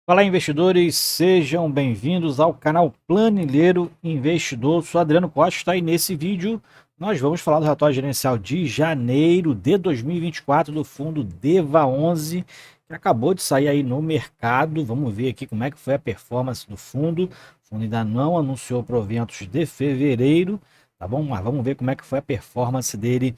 Fala, investidores, sejam bem-vindos ao canal Planilheiro Investidor. Sou Adriano Costa e nesse vídeo nós vamos falar do relatório gerencial de janeiro de 2024 do fundo DEVA11, que acabou de sair aí no mercado. Vamos ver aqui como é que foi a performance do fundo. O fundo ainda não anunciou proventos de fevereiro, tá bom? Mas vamos ver como é que foi a performance dele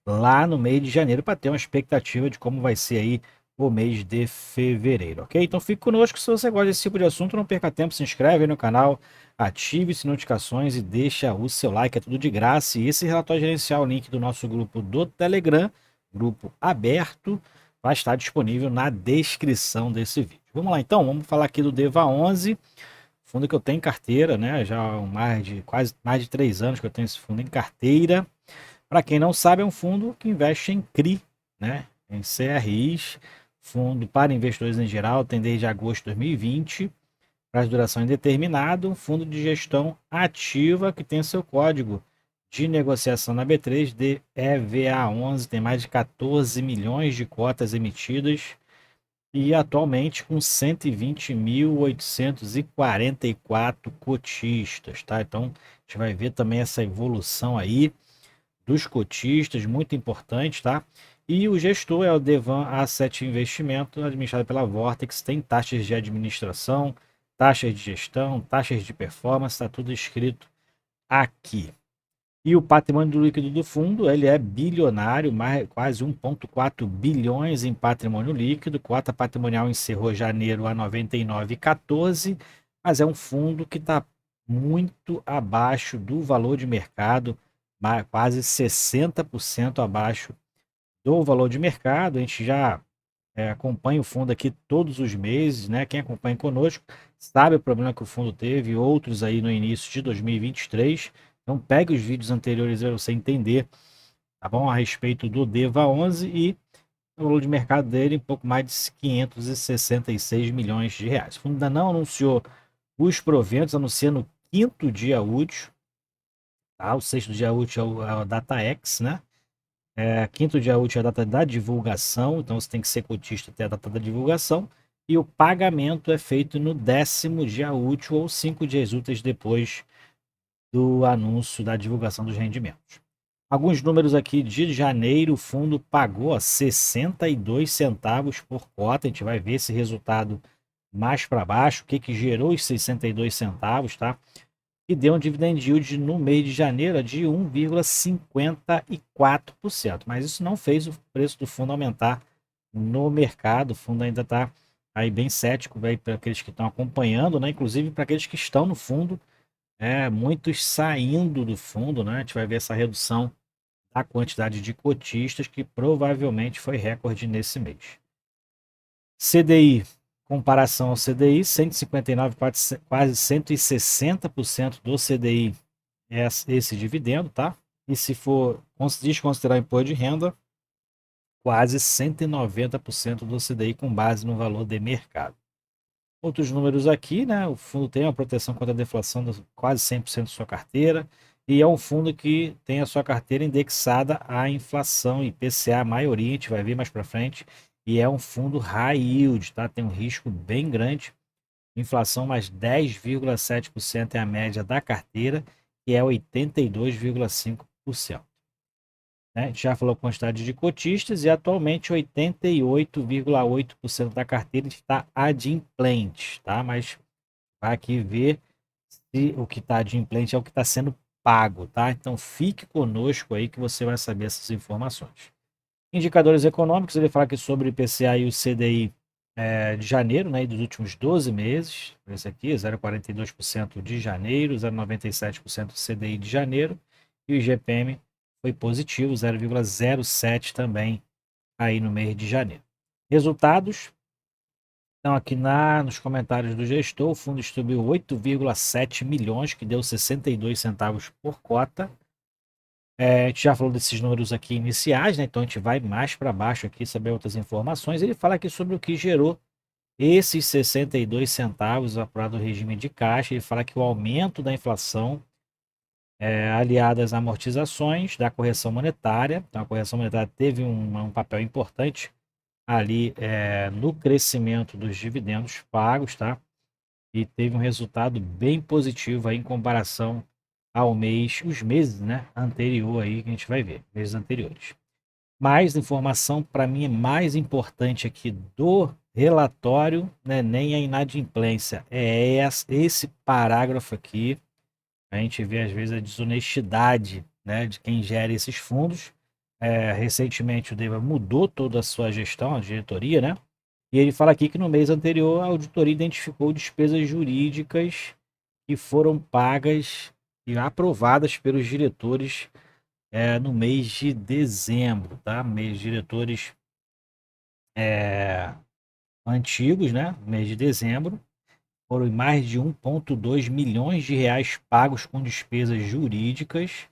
lá no mês de janeiro para ter uma expectativa de como vai ser aí o mês de fevereiro, ok? Então fique conosco, se você gosta desse tipo de assunto, não perca tempo, se inscreve aí no canal, ative as notificações e deixa o seu like, é tudo de graça. E esse relatório gerencial, o link do nosso grupo do Telegram, grupo aberto, vai estar disponível na descrição desse vídeo. Vamos lá então, vamos falar aqui do DEVA11, fundo que eu tenho em carteira, né? Já há quase mais de 3 anos que eu tenho esse fundo em carteira. Para quem não sabe, é um fundo que investe em CRI, né? Em CRIs, fundo para investidores em geral, tem desde agosto de 2020, para duração indeterminada, um fundo de gestão ativa que tem seu código de negociação na B3 de EVA11, tem mais de 14 milhões de cotas emitidas e atualmente com 120.844 cotistas, tá? Então, a gente vai ver também essa evolução aí dos cotistas, muito importante, tá? E o gestor é o Devan Asset Investimento, administrado pela Vortex, tem taxas de administração, taxas de gestão, taxas de performance, está tudo escrito aqui. E o patrimônio líquido do fundo, ele é bilionário, mais, quase 1,4 bilhões em patrimônio líquido, cota patrimonial encerrou janeiro a 99,14, mas é um fundo que está muito abaixo do valor de mercado, quase 60% abaixo do valor de mercado. A gente já acompanha o fundo aqui todos os meses, né? Quem acompanha conosco sabe o problema que o fundo teve, outros aí no início de 2023. Então pegue os vídeos anteriores para você entender, tá bom? A respeito do DEVA11 e o valor de mercado dele um pouco mais de 566 milhões de reais. O fundo ainda não anunciou os proventos, anuncia no quinto dia útil, tá? O sexto dia útil é o DataX, né? Quinto dia útil é a data da divulgação, então você tem que ser cotista até a data da divulgação. E o pagamento é feito no 10º dia útil ou 5 dias úteis depois do anúncio da divulgação dos rendimentos. Alguns números aqui de janeiro, o fundo pagou 62 centavos por cota. A gente vai ver esse resultado mais para baixo, o que gerou os 62 centavos, tá? E deu um dividend yield no mês de janeiro de 1,54%. Mas isso não fez o preço do fundo aumentar no mercado. O fundo ainda está aí bem cético para aqueles que estão acompanhando, né? Inclusive para aqueles que estão no fundo, muitos saindo do fundo, né? A gente vai ver essa redução da quantidade de cotistas que provavelmente foi recorde nesse mês. CDI, comparação ao CDI, 159, quase 160% do CDI é esse dividendo, tá? E se for desconsiderar o imposto de renda, quase 190% do CDI com base no valor de mercado. Outros números aqui, né? O fundo tem uma proteção contra a deflação de quase 100% de sua carteira e é um fundo que tem a sua carteira indexada à inflação IPCA, a maioria, a gente vai ver mais para frente, e é um fundo high yield, tá? Tem um risco bem grande. Inflação mais 10,7% é a média da carteira, que é 82,5%. Né? A gente já falou quantidade de cotistas e atualmente 88,8% da carteira está adimplente, tá? Mas vai aqui ver se o que está adimplente é o que está sendo pago, tá? Então fique conosco aí que você vai saber essas informações. Indicadores econômicos, ele fala aqui sobre o IPCA e o CDI de janeiro, né, e dos últimos 12 meses. Esse aqui, 0,42% de janeiro, 0,97% do CDI de janeiro, e o IGPM foi positivo, 0,07 também aí no mês de janeiro. Resultados, então aqui nos comentários do gestor, o fundo distribuiu 8,7 milhões, que deu 62 centavos por cota. A gente já falou desses números aqui iniciais, né? Então a gente vai mais para baixo aqui saber outras informações. Ele fala aqui sobre o que gerou esses 62 centavos apurado do regime de caixa. Ele fala que o aumento da inflação aliado às amortizações da correção monetária. Então a correção monetária teve um papel importante ali no crescimento dos dividendos pagos, tá? E teve um resultado bem positivo aí em comparação ao mês, os meses, né, anterior aí que a gente vai ver, meses anteriores. Mais informação para mim é mais importante aqui do relatório, né, nem a inadimplência, esse parágrafo aqui. A gente vê às vezes a desonestidade, né, de quem gera esses fundos. Recentemente o Deva mudou toda a sua gestão, a diretoria, né? E ele fala aqui que no mês anterior a auditoria identificou despesas jurídicas que foram pagas e aprovadas pelos diretores no mês de dezembro, tá? Diretores antigos, né? Mês de dezembro, foram mais de 1,2 milhões de reais pagos com despesas jurídicas.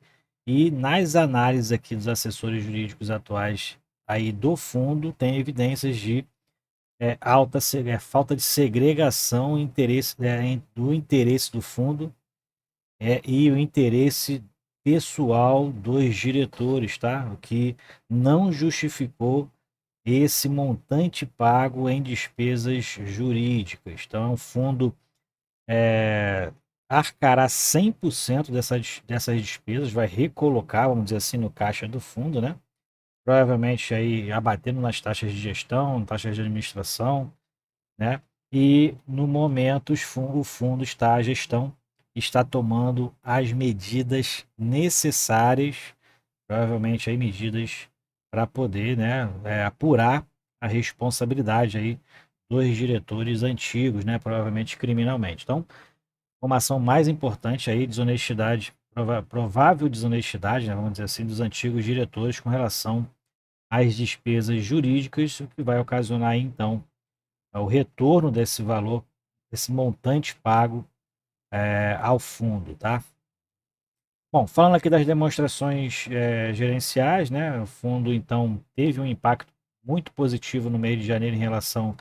E nas análises aqui dos assessores jurídicos atuais aí do fundo, tem evidências de falta de segregação do interesse do fundo e o interesse pessoal dos diretores, tá? O que não justificou esse montante pago em despesas jurídicas. Então, o fundo arcará 100% dessas despesas, vai recolocar, vamos dizer assim, no caixa do fundo, né? Provavelmente aí abatendo nas taxas de gestão, taxas de administração, né? E no momento o fundo está, a gestão está tomando as medidas necessárias, provavelmente aí medidas para poder, né, apurar a responsabilidade aí dos diretores antigos, né, provavelmente criminalmente. Então, informação mais importante aí, desonestidade, provável desonestidade, né, vamos dizer assim, dos antigos diretores com relação às despesas jurídicas, o que vai ocasionar aí, então o retorno desse valor, desse montante pago ao fundo, tá? Bom, falando aqui das demonstrações gerenciais, né? O fundo então teve um impacto muito positivo no mês de janeiro em relação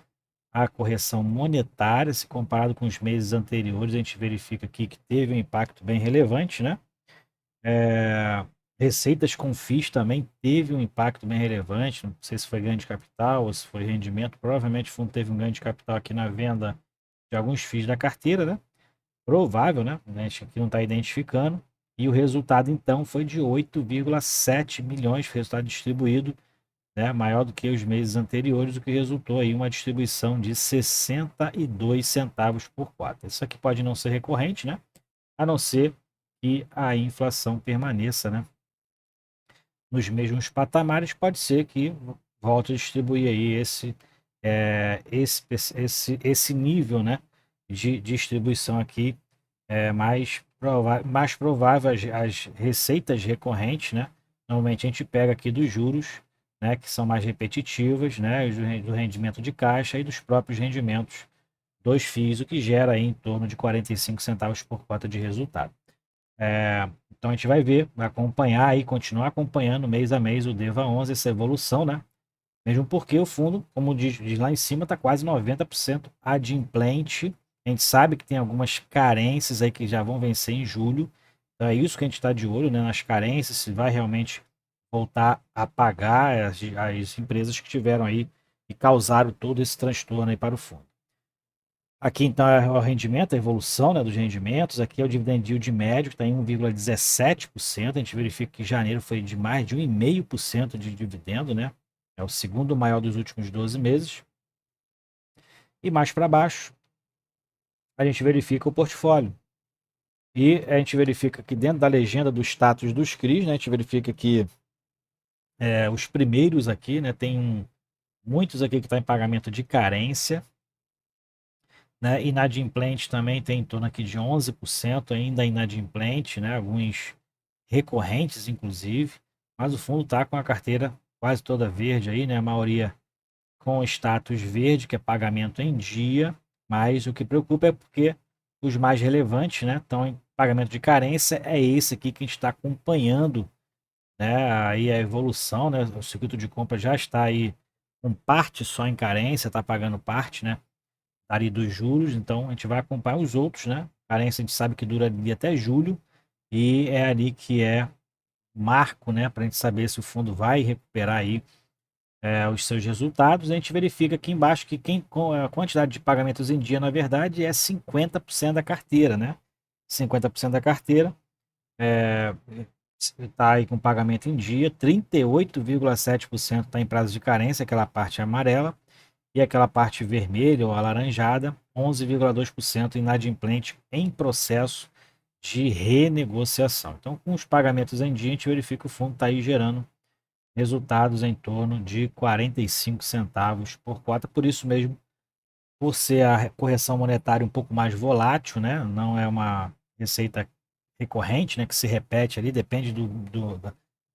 à correção monetária, se comparado com os meses anteriores, a gente verifica aqui que teve um impacto bem relevante, né? Receitas com FIIs também teve um impacto bem relevante, não sei se foi ganho de capital ou se foi rendimento, provavelmente o fundo teve um ganho de capital aqui na venda de alguns FIIs da carteira, né? Provável, né? A gente aqui não está identificando. E o resultado, então, foi de 8,7 milhões, resultado distribuído, né? Maior do que os meses anteriores, o que resultou aí uma distribuição de 62 centavos por cota. Isso aqui pode não ser recorrente, né? A não ser que a inflação permaneça, né, nos mesmos patamares, pode ser que volte a distribuir aí esse nível, né, de distribuição aqui mais provável as receitas recorrentes, né? Normalmente a gente pega aqui dos juros, né, que são mais repetitivas, né, do rendimento de caixa e dos próprios rendimentos dos FIIs, o que gera aí em torno de 45 centavos por cota de resultado. Então a gente vai ver, vai acompanhar aí, continuar acompanhando mês a mês o DEVA 11, essa evolução, né? Mesmo porque o fundo, como diz lá em cima, está quase 90% adimplente. A gente sabe que tem algumas carências aí que já vão vencer em julho. Então é isso que a gente está de olho, né? Nas carências, se vai realmente voltar a pagar as empresas que tiveram aí e causaram todo esse transtorno aí para o fundo. Aqui então é o rendimento, a evolução, né, dos rendimentos. Aqui é o dividend yield médio, que está em 1,17%. A gente verifica que janeiro foi de mais de 1,5% de dividendo, né? É o segundo maior dos últimos 12 meses. E mais para baixo, a gente verifica o portfólio. E a gente verifica que dentro da legenda do status dos CRIs, né, a gente verifica que os primeiros aqui, né, tem muitos aqui que estão em pagamento de carência, né? Inadimplente também tem em torno aqui de 11% ainda inadimplente, né? Alguns recorrentes, inclusive, mas o fundo está com a carteira quase toda verde aí, né? A maioria com status verde, que é pagamento em dia, mas o que preocupa é porque os mais relevantes, né, estão em pagamento de carência, é esse aqui que a gente está acompanhando, né? Aí a evolução, né? O circuito de compra já está aí com parte só em carência, está pagando parte, né, ali dos juros, então a gente vai acompanhar os outros, né? Carência a gente sabe que dura ali até julho e é ali que é marco, né, para a gente saber se o fundo vai recuperar aí os seus resultados, a gente verifica aqui embaixo que com a quantidade de pagamentos em dia, na verdade, é 50% da carteira, né? 50% da carteira está aí com pagamento em dia, 38,7% está em prazo de carência, aquela parte amarela, e aquela parte vermelha ou alaranjada, 11,2% inadimplente em processo de renegociação. Então, com os pagamentos em dia, a gente verifica que o fundo está aí gerando resultados em torno de 45 centavos por cota. Por isso mesmo, por ser a correção monetária um pouco mais volátil, né? Não é uma receita recorrente, né? Que se repete ali, depende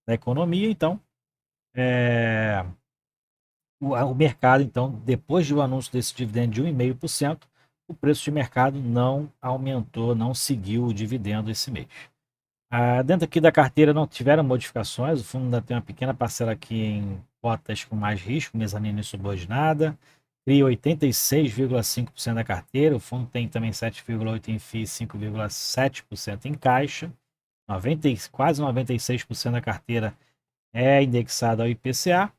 da economia. Então, o mercado, então, depois do anúncio desse dividendo de 1,5%, o preço de mercado não aumentou, não seguiu o dividendo esse mês. Dentro aqui da carteira não tiveram modificações, o fundo ainda tem uma pequena parcela aqui em cotas com mais risco, mezanina e subordinada, cria 86,5% da carteira, o fundo tem também 7,8% em FII e 5,7% em caixa, quase 96% da carteira é indexada ao IPCA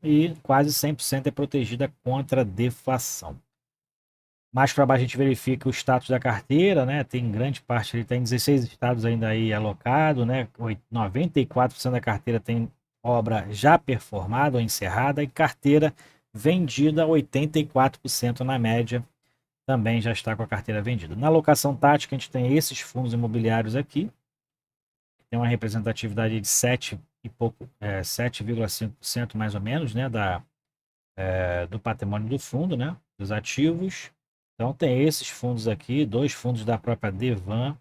e quase 100% é protegida contra deflação. Mais para baixo a gente verifica o status da carteira, né? Tem grande parte, ele tem 16 estados ainda aí alocado, né? 94% da carteira tem obra já performada ou encerrada e carteira vendida 84% na média também já está com a carteira vendida. Na alocação tática a gente tem esses fundos imobiliários aqui, tem uma representatividade de 7 e pouco, 7,5% mais ou menos, né? Do patrimônio do fundo, né? Dos ativos. Então tem esses fundos aqui, dois fundos da própria Devan,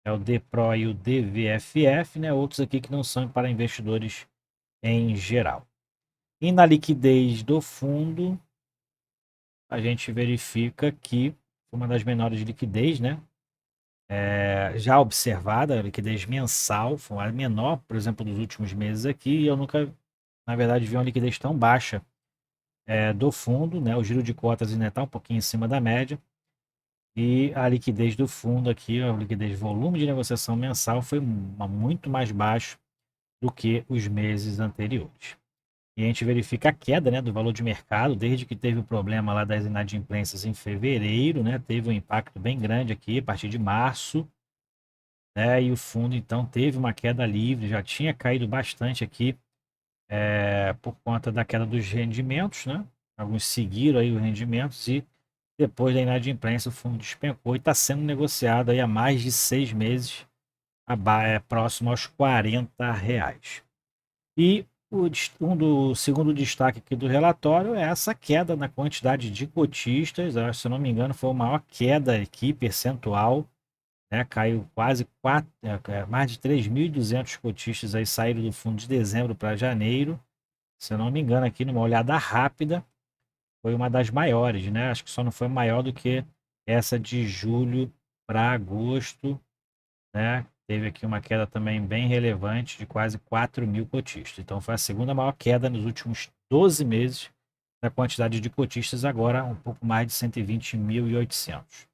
é o DPRO e o DVFF, né? Outros aqui que não são para investidores em geral. E na liquidez do fundo, a gente verifica que uma das menores de liquidez, né? Já observada, a liquidez mensal, foi a menor, por exemplo, dos últimos meses aqui, e eu nunca, na verdade, vi uma liquidez tão baixa do fundo, né? O giro de cotas ainda está um pouquinho em cima da média. E a liquidez do fundo aqui, a liquidez volume de negociação mensal foi muito mais baixo do que os meses anteriores. E a gente verifica a queda, né, do valor de mercado, desde que teve o problema lá das inadimplências em fevereiro, né, teve um impacto bem grande aqui a partir de março, né, e o fundo então teve uma queda livre, já tinha caído bastante aqui por conta da queda dos rendimentos, né, alguns seguiram aí os rendimentos e depois da inadimplência, o fundo despencou e está sendo negociado aí há mais de 6 meses, próximo aos R$ 40. E o segundo destaque aqui do relatório é essa queda na quantidade de cotistas. Se eu não me engano, foi a maior queda aqui, percentual, né? Caiu quase mais de 3.200 cotistas aí saíram do fundo de dezembro para janeiro. Se eu não me engano, aqui numa olhada rápida, foi uma das maiores, né? Acho que só não foi maior do que essa de julho para agosto, né? Teve aqui uma queda também bem relevante de quase 4.000 cotistas. Então foi a segunda maior queda nos últimos 12 meses da quantidade de cotistas, agora um pouco mais de 120.800.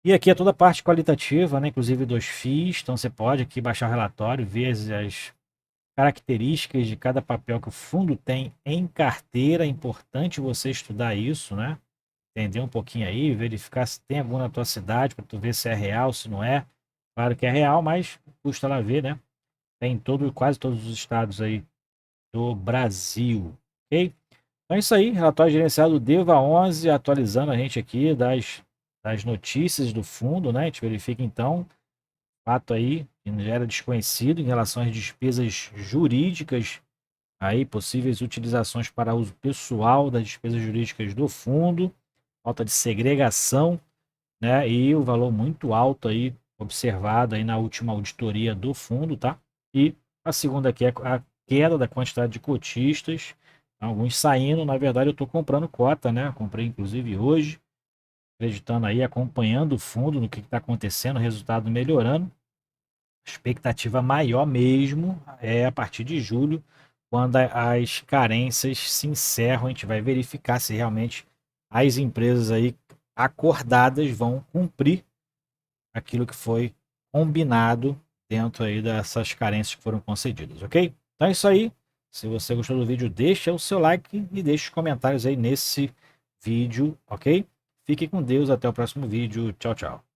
E aqui é toda a parte qualitativa, né? Inclusive dos FIIs. Então você pode aqui baixar o relatório, ver as características de cada papel que o fundo tem em carteira. É importante você estudar isso, né? Entender um pouquinho aí, verificar se tem algum na tua cidade, para tu ver se é real, se não é. Claro que é real, mas custa lá ver, né? Tem em quase todos os estados aí do Brasil, ok? Então é isso aí, relatório gerenciado DEVA 11, atualizando a gente aqui das notícias do fundo, né? A gente verifica então, fato aí que já era desconhecido em relação às despesas jurídicas, aí possíveis utilizações para uso pessoal das despesas jurídicas do fundo, falta de segregação, né? E o valor muito alto aí observado aí na última auditoria do fundo, tá? E a segunda aqui é a queda da quantidade de cotistas, alguns saindo. Na verdade, eu estou comprando cota, né? Comprei inclusive hoje, acreditando aí, acompanhando o fundo no que está acontecendo, o resultado melhorando. Expectativa maior mesmo é a partir de julho, quando as carências se encerram, a gente vai verificar se realmente as empresas aí acordadas vão cumprir aquilo que foi combinado dentro aí dessas carências que foram concedidas, ok? Então é isso aí. Se você gostou do vídeo, deixa o seu like e deixa os comentários aí nesse vídeo, ok? Fique com Deus, até o próximo vídeo. Tchau, tchau.